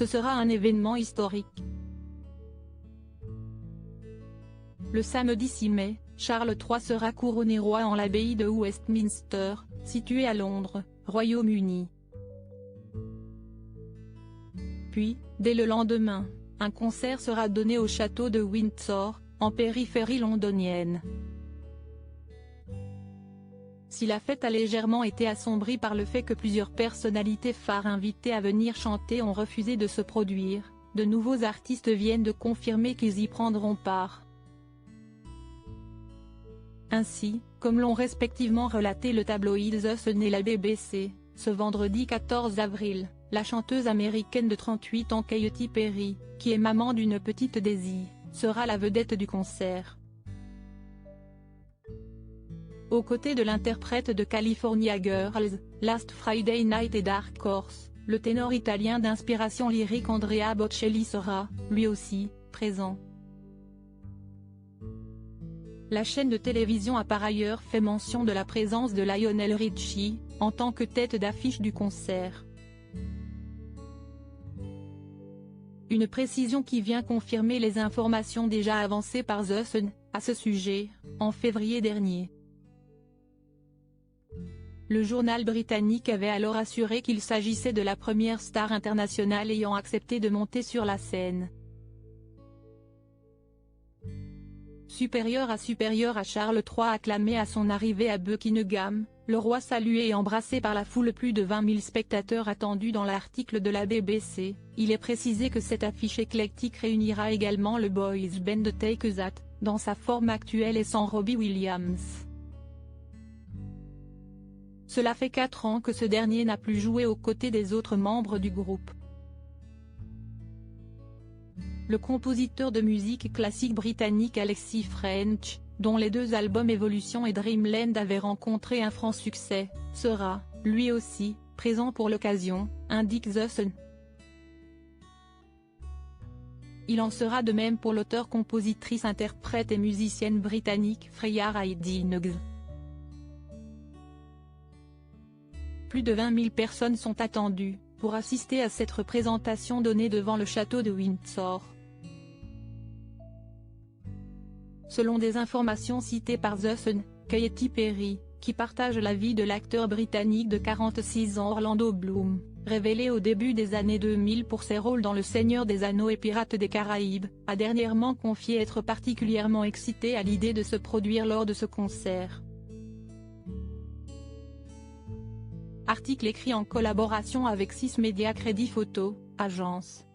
ce sera un événement historique. Le samedi 6 mai, Charles III sera couronné roi en l'abbaye de Westminster, située à Londres, Royaume-Uni. Puis, dès le lendemain, un concert sera donné au château de Windsor, en périphérie londonienne. Si la fête a légèrement été assombrie par le fait que plusieurs personnalités phares invitées à venir chanter ont refusé de se produire, de nouveaux artistes viennent de confirmer qu'ils y prendront part. Ainsi, comme l'ont respectivement relaté le tabloïd The Sun et la BBC, ce vendredi 14 avril, la chanteuse américaine de 38 ans Katy Perry, qui est maman d'une petite Daisy, sera la vedette du concert. Aux côtés de l'interprète de California Girls, Last Friday Night et Dark Horse, le ténor italien d'inspiration lyrique Andrea Bocelli sera, lui aussi, présent. La chaîne de télévision a par ailleurs fait mention de la présence de Lionel Richie, en tant que tête d'affiche du concert. Une précision qui vient confirmer les informations déjà avancées par The Sun, à ce sujet, en février dernier. Le journal britannique avait alors assuré qu'il s'agissait de la première star internationale ayant accepté de monter sur la scène. Supérieur à Charles III acclamé à son arrivée à Buckingham, le roi salué et embrassé par la foule, plus de 20 000 spectateurs attendus dans l'article de la BBC, il est précisé que cette affiche éclectique réunira également le boys band de Take That, dans sa forme actuelle et sans Robbie Williams. Cela fait 4 ans que ce dernier n'a plus joué aux côtés des autres membres du groupe. Le compositeur de musique classique britannique Alexis French, dont les 2 albums Evolution et Dreamland avaient rencontré un franc succès, sera, lui aussi, présent pour l'occasion, indique The Sun. Il en sera de même pour l'auteure, compositrice, interprète et musicienne britannique Freya Ridings. Plus de 20 000 personnes sont attendues, pour assister à cette représentation donnée devant le château de Windsor. Selon des informations citées par The Sun, Katy Perry, qui partage la vie de l'acteur britannique de 46 ans Orlando Bloom, révélé au début des années 2000 pour ses rôles dans Le Seigneur des Anneaux et Pirates des Caraïbes, a dernièrement confié être particulièrement excitée à l'idée de se produire lors de ce concert. Article écrit en collaboration avec 6 Médias Crédit Photo, agence.